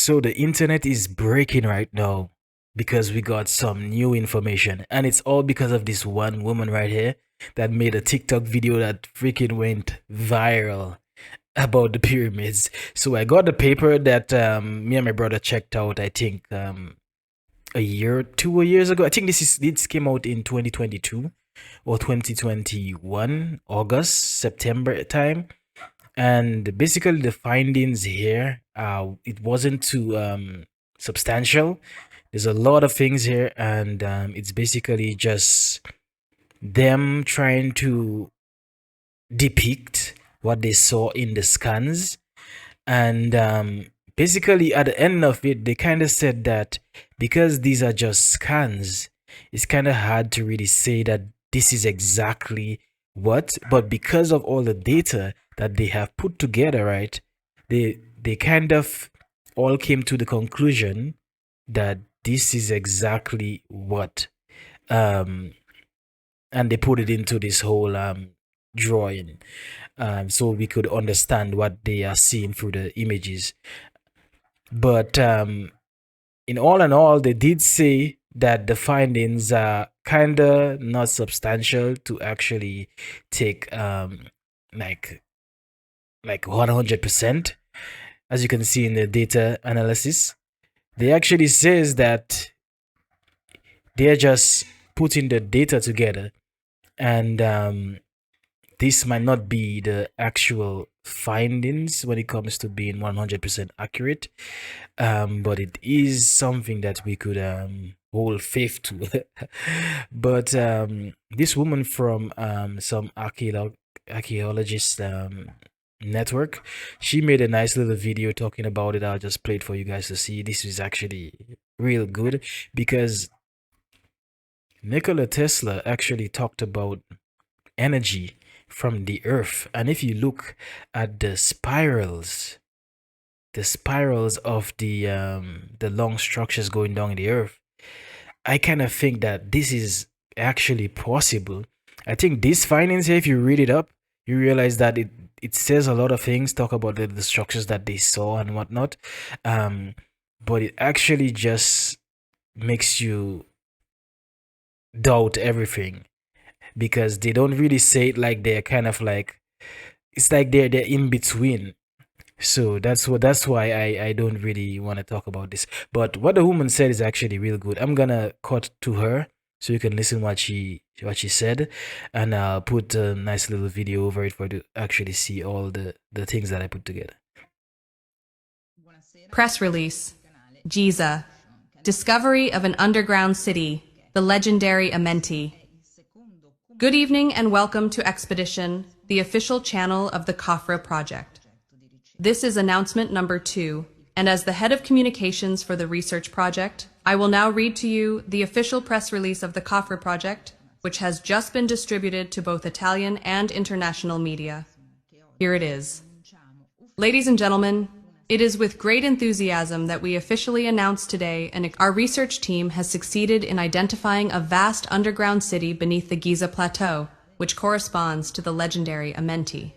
So the internet is breaking right now because we got some new information, and it's all because of this one woman right here that made a TikTok video that freaking went viral about the pyramids. So I got the paper that me and my brother checked out. I think a year, 2 years ago. I think this came out in 2022 or 2021, August, September time. And basically, the findings here, it wasn't too substantial. There's a lot of things here, and it's basically just them trying to depict what they saw in the scans. And basically, at the end of it, they kind of said that because these are just scans, it's kind of hard to really say that this is exactly what, but because of all the data that they have put together, right, they kind of all came to the conclusion that this is exactly what, um and they put it into this whole drawing, so we could understand what they are seeing through the images. But in all, they did say that the findings are kind of not substantial to actually take like 100%. As you can see in the data analysis, they actually says that they're just putting the data together, and this might not be the actual findings when it comes to being 100% accurate, but it is something that we could hold faith to. But this woman from some archaeologist network, she made a nice little video talking about it. I'll just play it for you guys to see. This is actually real good because Nikola Tesla actually talked about energy from the earth, and if you look at the spirals of the long structures going down in the earth, I kind of think that this is actually possible. I think these findings here, if you read it up, you realize that it says a lot of things, talk about the structures that they saw and whatnot, but it actually just makes you doubt everything because they don't really say it like they're kind of like, it's like they're in between. So that's why I don't really want to talk about this. But what the woman said is actually real good. I'm gonna cut to her so you can listen what she said, and I'll put a nice little video over it for you to actually see all the things that I put together. Press release. Giza. Discovery of an underground city, the legendary Amenti. Good evening and welcome to Expedition, the official channel of the Khafra project. This is announcement number 2, and as the head of communications for the research project, I will now read to you the official press release of the Khafra project, which has just been distributed to both Italian and international media. Here it is. Ladies and gentlemen, it is with great enthusiasm that we officially announce today our research team has succeeded in identifying a vast underground city beneath the Giza Plateau, which corresponds to the legendary Amenti.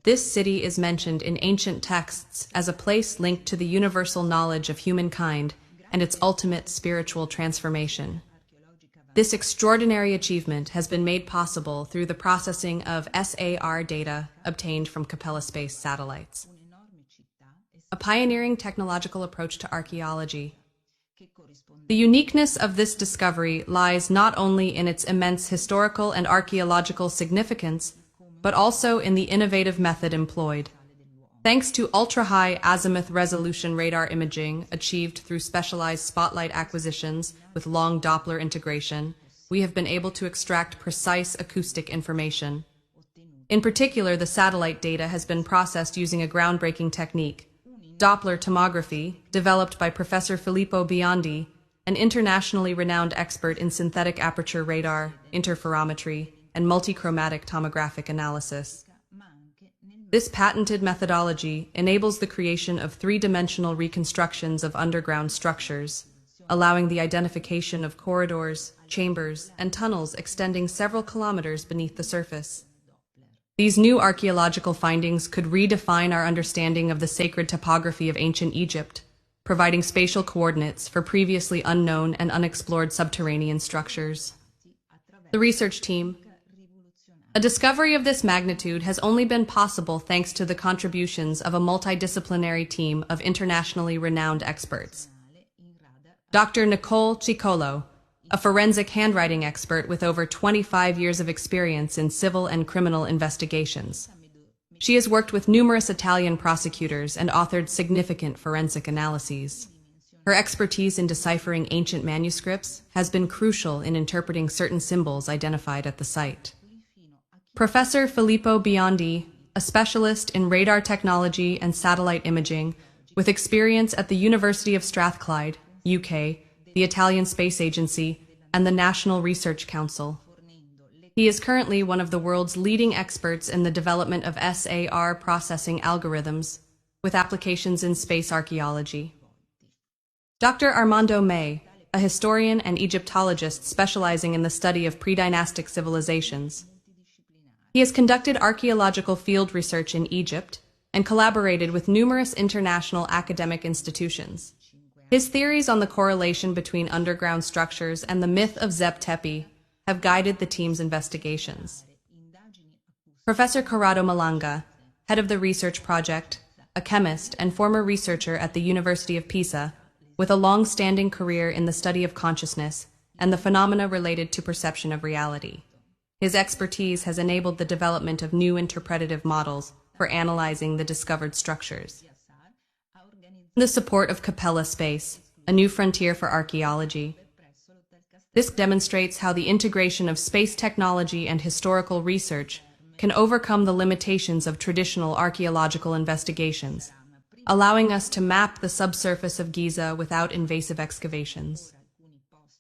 This city is mentioned in ancient texts as a place linked to the universal knowledge of humankind and its ultimate spiritual transformation. This extraordinary achievement has been made possible through the processing of SAR data obtained from Capella Space satellites. A pioneering technological approach to archaeology. The uniqueness of this discovery lies not only in its immense historical and archaeological significance, but also in the innovative method employed. Thanks to ultra-high azimuth resolution radar imaging achieved through specialized spotlight acquisitions with long Doppler integration, we have been able to extract precise acoustic information. In particular, the satellite data has been processed using a groundbreaking technique, Doppler tomography, developed by Professor Filippo Biondi, an internationally renowned expert in synthetic aperture radar, interferometry, and multichromatic tomographic analysis. This patented methodology enables the creation of three-dimensional reconstructions of underground structures, allowing the identification of corridors, chambers, and tunnels extending several kilometers beneath the surface. These new archaeological findings could redefine our understanding of the sacred topography of ancient Egypt, providing spatial coordinates for previously unknown and unexplored subterranean structures. The research team. A discovery of this magnitude has only been possible thanks to the contributions of a multidisciplinary team of internationally renowned experts. Dr. Nicole Ciccolo, a forensic handwriting expert with over 25 years of experience in civil and criminal investigations. She has worked with numerous Italian prosecutors and authored significant forensic analyses. Her expertise in deciphering ancient manuscripts has been crucial in interpreting certain symbols identified at the site. Professor Filippo Biondi, a specialist in radar technology and satellite imaging, with experience at the University of Strathclyde, UK, the Italian Space Agency, and the National Research Council. He is currently one of the world's leading experts in the development of SAR processing algorithms, with applications in space archaeology. Dr. Armando May, a historian and Egyptologist specializing in the study of pre-dynastic civilizations. He has conducted archaeological field research in Egypt and collaborated with numerous international academic institutions. His theories on the correlation between underground structures and the myth of Zeb Tepi have guided the team's investigations. Professor Corrado Malanga, head of the research project, a chemist and former researcher at the University of Pisa, with a long-standing career in the study of consciousness and the phenomena related to perception of reality. His expertise has enabled the development of new interpretative models for analyzing the discovered structures. The support of Capella Space, a new frontier for archaeology. This demonstrates how the integration of space technology and historical research can overcome the limitations of traditional archaeological investigations, allowing us to map the subsurface of Giza without invasive excavations.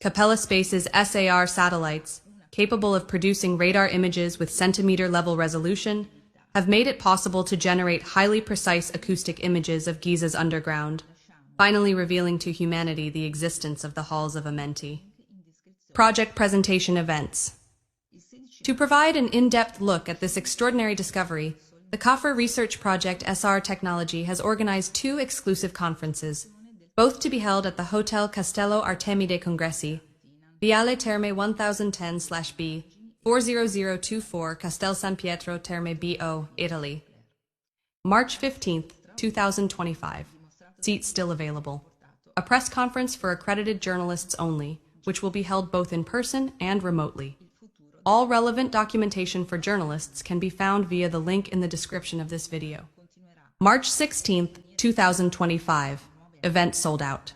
Capella Space's SAR satellites, capable of producing radar images with centimeter-level resolution, have made it possible to generate highly precise acoustic images of Giza's underground, finally revealing to humanity the existence of the halls of Amenti. Project presentation events. To provide an in-depth look at this extraordinary discovery, the CAFR Research Project SR Technology has organized 2 exclusive conferences, both to be held at the Hotel Castello Artemide Congressi, Viale Terme 1010/B, 40024 Castel San Pietro Terme BO, Italy. March 15th, 2025. Seats still available. A press conference for accredited journalists only, which will be held both in person and remotely. All relevant documentation for journalists can be found via the link in the description of this video. March 16th, 2025. Event sold out.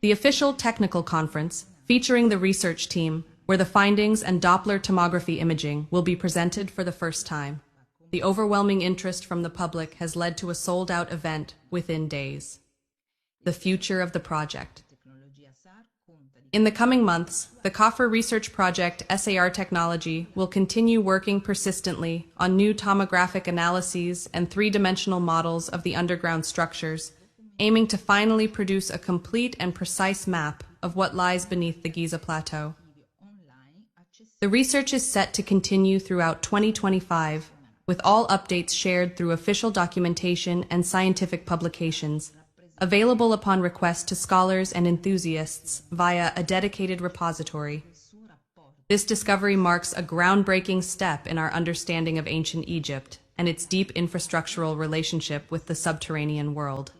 The official technical conference, featuring the research team, where the findings and Doppler tomography imaging will be presented for the first time. The overwhelming interest from the public has led to a sold-out event within days. The future of the project. In the coming months, the CAFR Research Project SAR Technology will continue working persistently on new tomographic analyses and 3-dimensional models of the underground structures, aiming to finally produce a complete and precise map of what lies beneath the Giza Plateau. The research is set to continue throughout 2025, with all updates shared through official documentation and scientific publications, available upon request to scholars and enthusiasts via a dedicated repository. This discovery marks a groundbreaking step in our understanding of ancient Egypt and its deep infrastructural relationship with the subterranean world.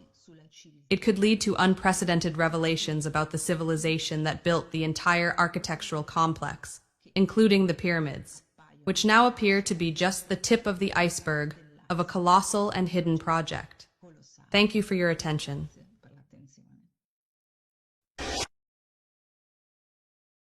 It could lead to unprecedented revelations about the civilization that built the entire architectural complex, including the pyramids, which now appear to be just the tip of the iceberg of a colossal and hidden project. Thank you for your attention.